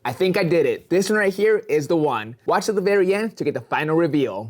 I think I did it. This one right here is the one. Watch to the very end to get the final reveal.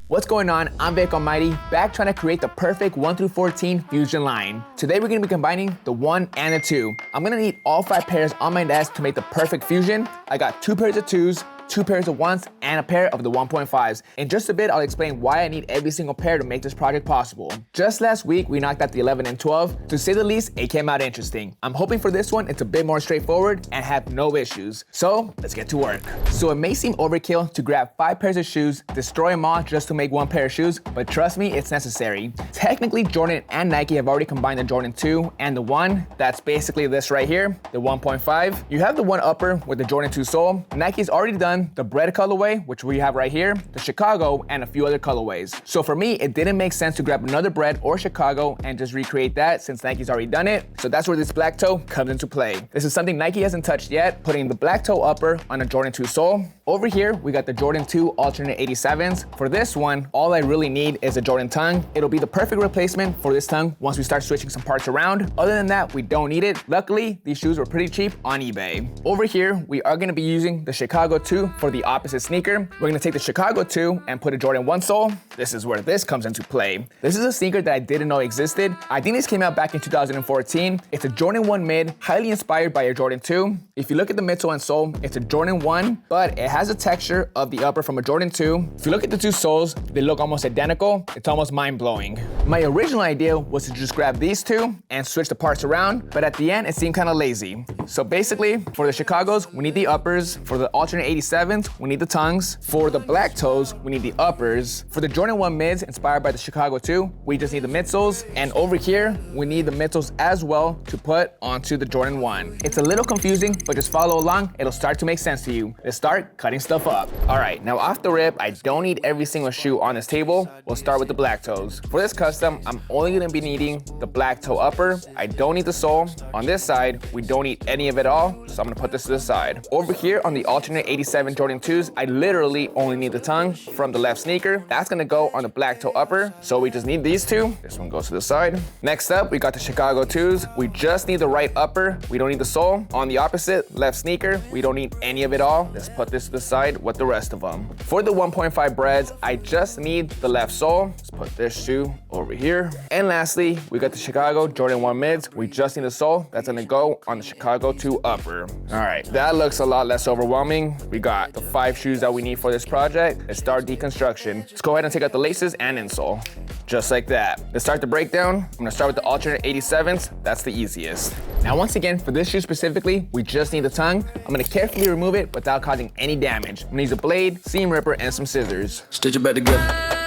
What's going on? I'm Vic Almighty, back trying to create the perfect 1 through 14 fusion line. Today we're gonna be combining the 1 and the 2. I'm gonna need all 5 pairs on my desk to make the perfect fusion. I got 2 pairs of 2s, 2 pairs of 1s, and a pair of the 1.5s. In just a bit, I'll explain why I need every single pair to make this project possible. Just last week, we knocked out the 11 and 12. To say the least, it came out interesting. I'm hoping for this one, it's a bit more straightforward and have no issues. So let's get to work. So it may seem overkill to grab 5 pairs of shoes, destroy them all just to make 1 pair of shoes, but trust me, it's necessary. Technically, Jordan and Nike have already combined the Jordan 2 and the 1. That's basically this right here, the 1.5. You have the 1 upper with the Jordan 2 sole. Nike's already done the bread colorway, which we have right here, the Chicago, and a few other colorways. So for me, it didn't make sense to grab another bread or Chicago and just recreate that since Nike's already done it. So that's where this black toe comes into play. This is something Nike hasn't touched yet, putting the black toe upper on a Jordan 2 sole. Over here, we got the Jordan 2 alternate 87s. For this one, all I really need is a Jordan tongue. It'll be the perfect replacement for this tongue once we start switching some parts around. Other than that, we don't need it. Luckily, these shoes were pretty cheap on eBay. Over here, we are gonna be using the Chicago 2 for the opposite sneaker. We're gonna take the Chicago 2 and put a Jordan 1 sole. This is where this comes into play. This is a sneaker that I didn't know existed. I think this came out back in 2014. It's a Jordan 1 mid, highly inspired by your Jordan 2. If you look at the midsole and sole, it's a Jordan 1, but it has a texture of the upper from a Jordan 2. If you look at the 2 soles, they look almost identical. It's almost mind-blowing. My original idea was to just grab these 2 and switch the parts around, but at the end, it seemed kind of lazy. So basically, for the Chicagos, we need the uppers. For the alternate 87s, we need the tongues. For the black toes, we need the uppers. For the Jordan 1 mids, inspired by the Chicago 2, we just need the midsoles. And over here, we need the midsoles as well to put onto the Jordan 1. It's a little confusing, but just follow along. It'll start to make sense to you. Let's start cutting stuff up. All right, now off the rip, I don't need every single shoe on this table. We'll start with the black toes. For this custom, I'm only gonna be needing the black toe upper. I don't need the sole. On this side, we don't need any of it all, so I'm gonna put this to the side. Over here on the alternate 87 Jordan 2s, I literally only need the tongue from the left sneaker. That's gonna go on the black toe upper, so we just need these 2. This one goes to the side. Next up, we got the Chicago 2s. We just need the right upper. We don't need the sole. On the opposite, left sneaker, we don't need any of it all. Let's put this to the side with the rest of them. For the 1.5 breads, I just need the left sole. Let's put this shoe over here. And lastly, we got the Chicago Jordan 1 mids. We just need the sole. That's gonna go on the Chicago 2 upper. All right, that looks a lot less overwhelming. We got the 5 shoes that we need for this project. Let's start deconstruction. Let's go ahead and take out the laces and insole. Just like that. Let's start the breakdown. I'm gonna start with the alternate 87s. That's the easiest. Now, once again, for this shoe specifically, we just need the tongue. I'm gonna carefully remove it without causing any damage. I'm gonna use a blade, seam ripper, and some scissors. Stitch it back together.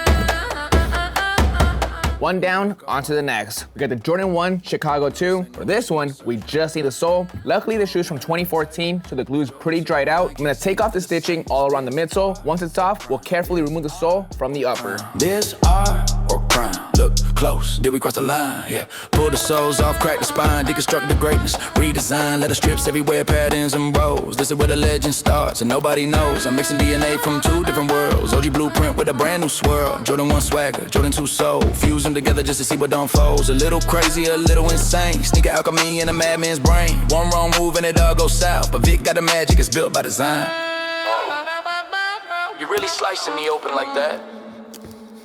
One down, onto the next. We got the Jordan 1 Chicago 2. For this one, we just need the sole. Luckily, the shoe's from 2014, so the glue is pretty dried out. I'm gonna take off the stitching all around the midsole. Once it's off, we'll carefully remove the sole from the upper. This art or crime? Look close, did we cross the line? Yeah. Pull the soles off, crack the spine, deconstruct the greatness, redesign, let the strips everywhere, patterns and rows. This is where the legend starts, and nobody knows. I'm mixing DNA from 2 different worlds. OG blueprint with a brand new swirl. Jordan 1 swagger, Jordan 2 soul. Fuse them together just to see what unfolds. A little crazy, a little insane. Sneaker alchemy in a madman's brain. One wrong move and it all goes south. But Vic got the magic, it's built by design. You really slicing me open like that?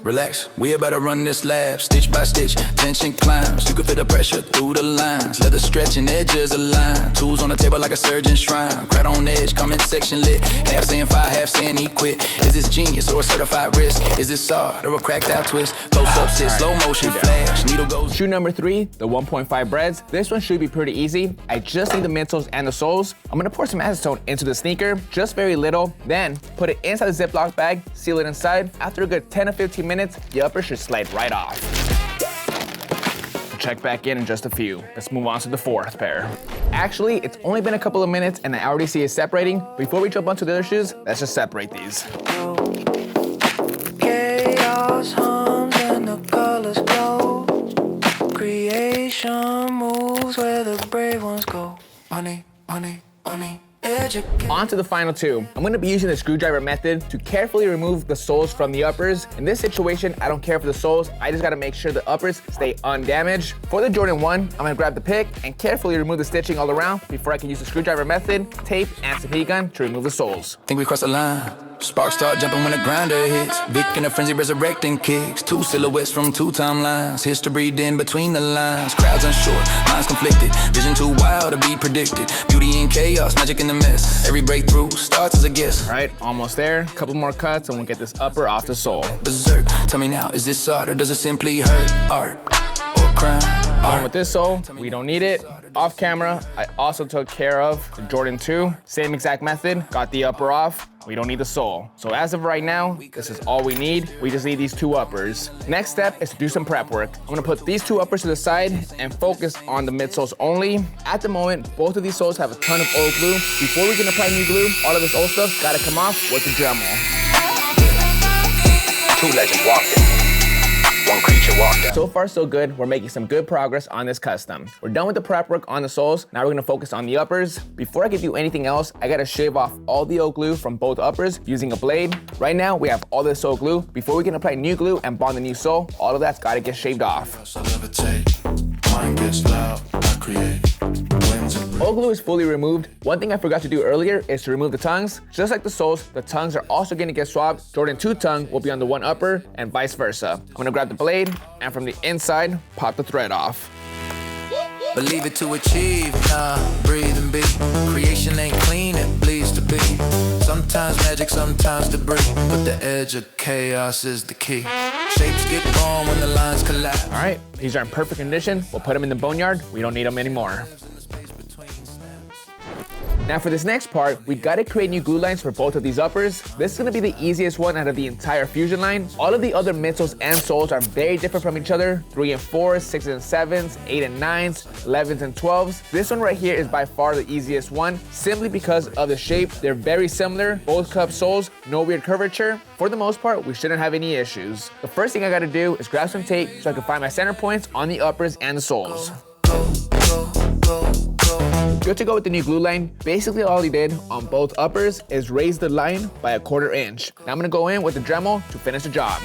Relax, we about to run this lab, stitch by stitch, tension climbs. You can feel the pressure through the lines, leather stretching, edges align. Tools on the table like a surgeon's shrine. Crowd on edge, comment section lit. Half saying fire, half saying he quit. Is this genius or a certified risk? Is this art or a cracked out twist? Close up, sit, slow motion flash, needle goes. Shoe number 3, the 1.5 breads. This one should be pretty easy. I just need the midsoles and the soles. I'm gonna pour some acetone into the sneaker, just very little. Then put it inside the Ziploc bag, seal it inside. After a good 10 to 15 minutes, the upper should slide right off. Check back in just a few. Let's move on to the 4th pair. Actually, it's only been a couple of minutes and I already see it separating. Before we jump onto the other shoes, let's just separate these. Chaos hums and the colors glow. Creation moves where the brave ones go. Money, money, money. On to the final two. I'm going to be using the screwdriver method to carefully remove the soles from the uppers. In this situation, I don't care for the soles. I just got to make sure the uppers stay undamaged. For the Jordan 1, I'm going to grab the pick and carefully remove the stitching all around before I can use the screwdriver method, tape, and some heat gun to remove the soles. Think we crossed the line. Sparks start jumping when the grinder hits. Vic in a frenzy resurrecting kicks. Two silhouettes from two timelines. History breathed in between the lines. Crowds unsure, minds conflicted. Vision too wild to be predicted. Beauty in chaos, magic in the mess. Every breakthrough starts as a guess. All right, almost there. Couple more cuts and we'll get this upper off the sole. Berserk, tell me now, is this art or does it simply hurt? Art or crime? On with this sole, we don't need it. Off camera, I also took care of the Jordan 2. Same exact method, got the upper off. We don't need the sole. So as of right now, this is all we need. We just need these two uppers. Next step is to do some prep work. I'm gonna put these two uppers to the side and focus on the midsoles only. At the moment, both of these soles have a ton of old glue. Before we can apply new glue, all of this old stuff gotta come off with the Dremel. Two legends walked in. One creature walked out. So far, so good. We're making some good progress on this custom. We're done with the prep work on the soles. Now we're gonna focus on the uppers. Before I can do anything else, I gotta shave off all the old glue from both uppers using a blade. Right now, we have all this old glue. Before we can apply new glue and bond the new sole, all of that's gotta get shaved off. Old glue is fully removed. One thing I forgot to do earlier is to remove the tongues. Just like the soles, the tongues are also gonna get swabbed. Jordan 2 tongue will be on the one upper and vice versa. I'm gonna grab the blade and from the inside, pop the thread off. Believe it to achieve, breathe and be. Creation ain't clean, it bleeds to be. Sometimes magic, sometimes debris. But the edge of chaos is the key. Shapes get born when the lines collapse. All right, these are in perfect condition. We'll put them in the boneyard. We don't need them anymore. Now for this next part, we gotta create new glue lines for both of these uppers. This is gonna be the easiest one out of the entire fusion line. All of the other midsoles and soles are very different from each other. 3 and 4s, 6 and 7s, 8 and 9s, 11s and 12s. This one right here is by far the easiest one, simply because of the shape. They're very similar, both cup soles, no weird curvature. For the most part, we shouldn't have any issues. The first thing I gotta do is grab some tape so I can find my center points on the uppers and the soles. Good to go with the new glue line. Basically all he did on both uppers is raise the line by 1/4 inch. Now I'm gonna go in with the Dremel to finish the job.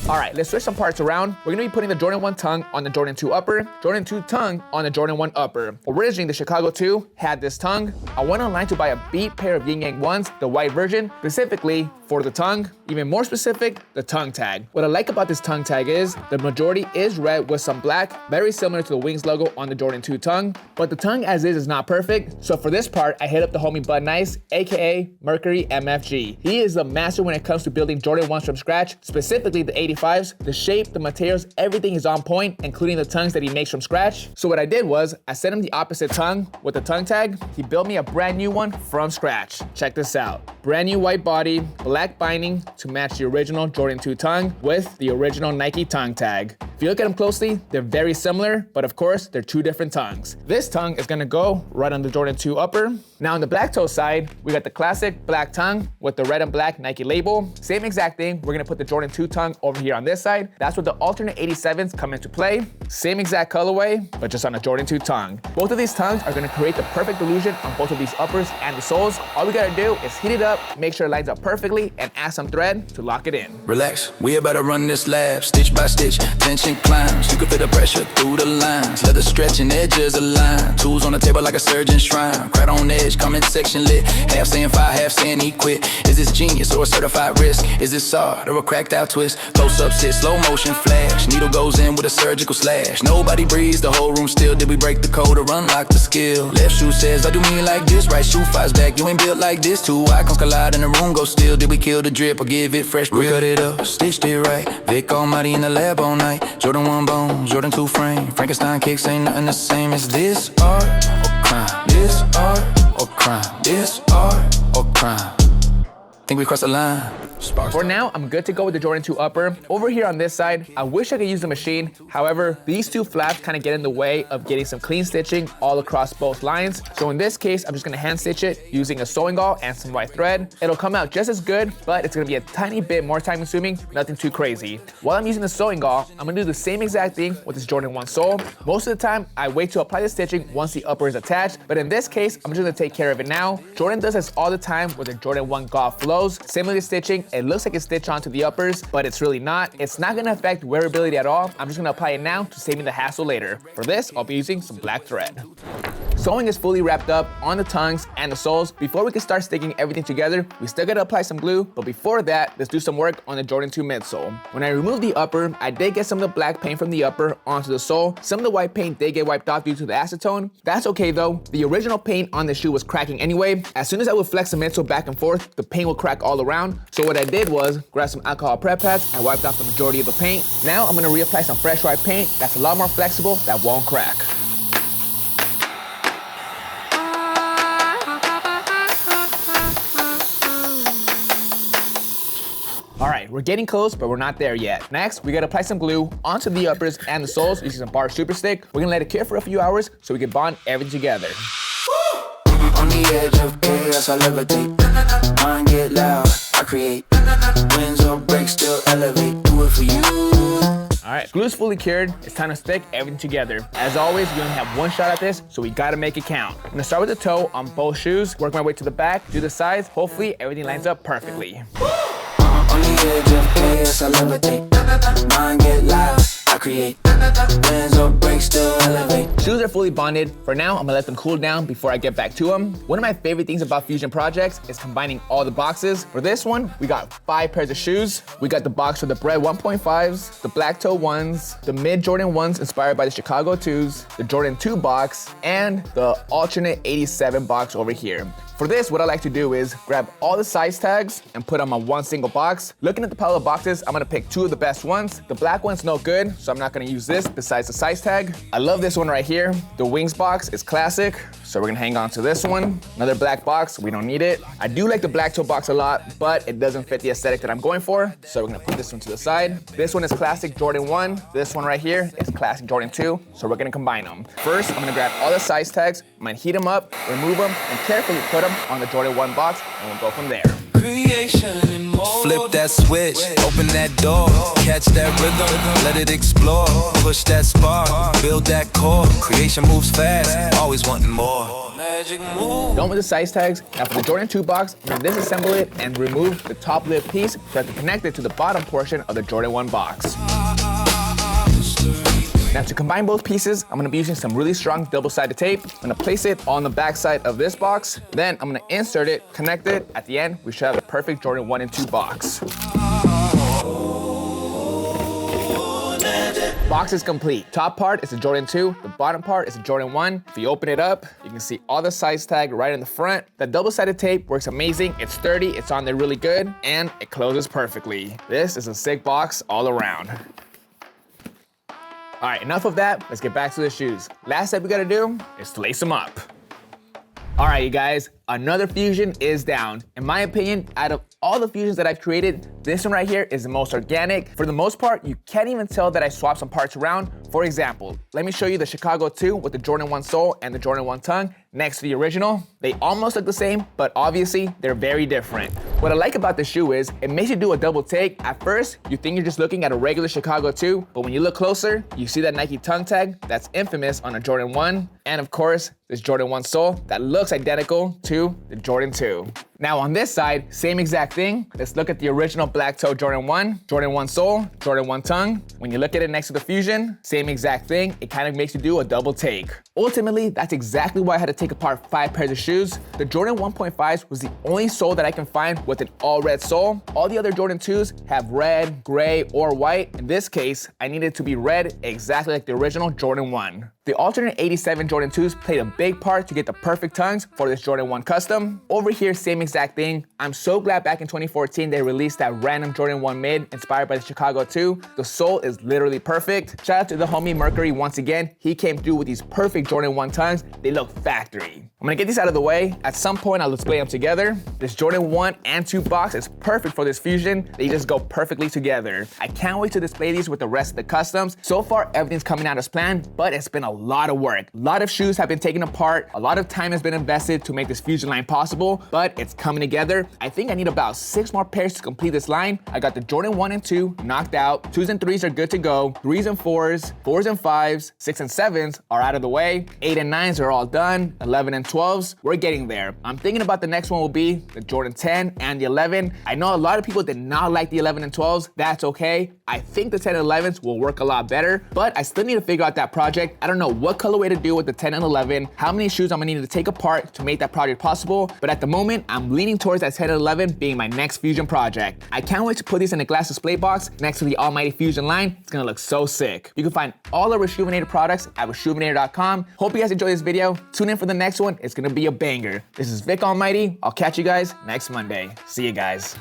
All right, let's switch some parts around. We're gonna be putting the Jordan 1 tongue on the Jordan 2 upper, Jordan 2 tongue on the Jordan 1 upper. Originally, the Chicago 2 had this tongue. I went online to buy a beat pair of Yin Yang 1s, the white version, specifically for the tongue. Even more specific, the tongue tag. What I like about this tongue tag is the majority is red with some black, very similar to the Wings logo on the Jordan 2 tongue, but the tongue as is not perfect. So for this part, I hit up the homie Bud Nice, AKA Mercury MFG. He is the master when it comes to building Jordan 1s from scratch, specifically the 85s. The shape, the materials, everything is on point, including the tongues that he makes from scratch. So what I did was, I sent him the opposite tongue with the tongue tag. He built me a brand new one from scratch. Check this out. Brand new white body, black binding to match the original Jordan 2 tongue with the original Nike tongue tag. If you look at them closely, they're very similar, but of course, they're two different tongues. This tongue is gonna go right on the Jordan 2 upper. Now on the black toe side, we got the classic black tongue with the red and black Nike label. Same exact thing, we're gonna put the Jordan 2 tongue over here on this side. That's where the alternate 87s come into play. Same exact colorway, but just on a Jordan 2 tongue. Both of these tongues are gonna create the perfect illusion on both of these uppers and the soles. All we gotta do is heat it up, make sure it lines up perfectly, and add some thread to lock it in. Relax, we about to run this lab, stitch by stitch, tension climbs. You can feel the pressure through the lines, leather stretching edges align. Tools on the table like a surgeon's shrine. Crowd on edge, comment section lit. Half saying fire, half saying he quit. Is this genius or a certified risk? Is this art or a cracked out twist? Close up sit, slow motion flash. Needle goes in with a surgical slash. Nobody breathes, the whole room still. Did we break the code or unlock the skill? Left shoe says I do me like this, right shoe fires back. You ain't built like this. Two icons collide and the room goes still. Did we kill the drip or give it fresh? We cut it up, stitched it right. Vic Almighty in the lab all night. Jordan 1 bone, Jordan 2 frame. Frankenstein kicks ain't nothing the same. Is this art or crime? This art or crime? This art or crime? Think we crossed the line. Sparks. For now, I'm good to go with the Jordan 2 upper. Over here on this side, I wish I could use the machine. However, these two flaps kind of get in the way of getting some clean stitching all across both lines. So in this case, I'm just gonna hand stitch it using a sewing gauze and some white thread. It'll come out just as good, but it's gonna be a tiny bit more time consuming, nothing too crazy. While I'm using the sewing gauze, I'm gonna do the same exact thing with this Jordan 1 sole. Most of the time, I wait to apply the stitching once the upper is attached, but in this case, I'm just gonna take care of it now. Jordan does this all the time with the Jordan 1 gauze flows. Similar to stitching, it looks like it's stitched onto the uppers, but it's really not. It's not gonna affect wearability at all. I'm just gonna apply it now to save me the hassle later. For this, I'll be using some black thread. Sewing is fully wrapped up on the tongues and the soles. Before we can start sticking everything together, we still gotta apply some glue, but before that, let's do some work on the Jordan 2 midsole. When I removed the upper, I did get some of the black paint from the upper onto the sole. Some of the white paint did get wiped off due to the acetone. That's okay though. The original paint on the shoe was cracking anyway. As soon as I would flex the midsole back and forth, the paint will crack all around. So what I did was grab some alcohol prep pads and wiped off the majority of the paint. Now I'm gonna reapply some fresh white paint that's a lot more flexible, that won't crack. All right, we're getting close, but we're not there yet. Next, we gotta apply some glue onto the uppers and the soles using some bar super stick. We're gonna let it cure for a few hours so we can bond everything together. On the edge of chaos, I levitate. Mind get loud, I create. Winds or breaks, still elevate. Do it for you. All right, glue's fully cured. It's time to stick everything together. As always, we only have one shot at this, so we gotta make it count. I'm gonna start with the toe on both shoes, work my way to the back, do the sides. Hopefully, everything lines up perfectly. On the edge of chaos, I levitate. Mind get loud, I create. Winds or breaks, still elevate. Shoes are fully bonded. For now, I'm gonna let them cool down before I get back to them. One of my favorite things about Fusion projects is combining all the boxes. For this one, we got 5 pairs of shoes. We got the box for the Bred 1.5s, the black toe 1s, the mid Jordan 1s inspired by the Chicago 2s, the Jordan 2 box, and the alternate 87 box over here. For this, what I like to do is grab all the size tags and put them on one single box. Looking at the pile of boxes, I'm gonna pick 2 of the best ones. The black one's no good, so I'm not gonna use this besides the size tag. I love this one right here. The wings box is classic, so we're gonna hang on to this one. Another black box, we don't need it. I do like the black toe box a lot, but it doesn't fit the aesthetic that I'm going for, so we're gonna put this one to the side. This one is classic Jordan 1. This one right here is classic Jordan 2, so we're gonna combine them. First, I'm gonna grab all the size tags, I'm gonna heat them up, remove them, and carefully put them on the Jordan 1 box, and we'll go from there. Creation in motion. Flip that switch, open that door, catch that rhythm, let it explore, push that spark, build that core, creation moves fast, always wanting more. Magic move. Done with the size tags. Now for the Jordan 2 box, I'm gonna disassemble it and remove the top lip piece so I can connect it to the bottom portion of the Jordan 1 box. Now to combine both pieces, I'm gonna be using some really strong double-sided tape. I'm gonna place it on the back side of this box. Then I'm gonna insert it, connect it. At the end, we should have the perfect Jordan 1 and 2 box. Box is complete. Top part is a Jordan 2, the bottom part is a Jordan 1. If you open it up, you can see all the size tag right in the front. The double-sided tape works amazing. It's sturdy, it's on there really good, and it closes perfectly. This is a sick box all around. All right, enough of that. Let's get back to the shoes. Last step we gotta do is to lace them up. All right, you guys, another Fusion is down. In my opinion, out of all the Fusions that I've created, this one right here is the most organic. For the most part, you can't even tell that I swapped some parts around. For example, let me show you the Chicago 2 with the Jordan 1 sole and the Jordan 1 tongue next to the original. They almost look the same, but obviously they're very different. What I like about this shoe is it makes you do a double take. At first, you think you're just looking at a regular Chicago 2, but when you look closer, you see that Nike tongue tag that's infamous on a Jordan 1. And of course, this Jordan 1 sole that looks identical to the Jordan 2. Now on this side, same exact thing. Let's look at the original black toe Jordan 1, Jordan 1 sole, Jordan 1 tongue. When you look at it next to the Fusion, same exact thing. It kind of makes you do a double take. Ultimately, that's exactly why I had to take apart 5 pairs of shoes. The Jordan 1.5s was the only sole that I can find with an all red sole. All the other Jordan 2s have red, gray, or white. In this case, I needed it to be red exactly like the original Jordan 1. The alternate 87 Jordan 2s played a big part to get the perfect tongues for this Jordan 1 custom. Over here, same exact thing. I'm so glad back in 2014 they released that random Jordan 1 mid inspired by the Chicago 2. The sole is literally perfect. Shout out to the homie Mercury once again. He came through with these perfect Jordan 1 tongues. They look factory. I'm gonna get these out of the way. At some point, I'll display them together. This Jordan 1 and 2 box is perfect for this fusion. They just go perfectly together. I can't wait to display these with the rest of the customs. So far, everything's coming out as planned, but it's been a lot of work. A lot of shoes have been taken apart. A lot of time has been invested to make this fusion line possible, but it's coming together. I think I need about 6 more pairs to complete this line. I got the Jordan 1 and 2 knocked out. 2s and 3s are good to go. 3s and 4s, 4s and 5s, 6 and 7s are out of the way. 8 and 9s are all done. 11 and 12s, we're getting there. I'm thinking about the next one will be the Jordan 10 and the 11. I know a lot of people did not like the 11 and 12s. That's okay. I think the 10 and 11s will work a lot better, but I still need to figure out that project. I don't know what colorway to do with the 10 and 11, how many shoes I'm gonna need to take apart to make that project possible, but at the moment, I'm leaning towards that 10 and 11 being my next fusion project. I can't wait to put these in a glass display box next to the almighty fusion line. It's gonna look so sick. You can find all the Rejuvenator products at rejuvenator.com. Hope you guys enjoyed this video. Tune in for the next one. It's gonna be a banger. This is Vic Almighty. I'll catch you guys next Monday. See you guys.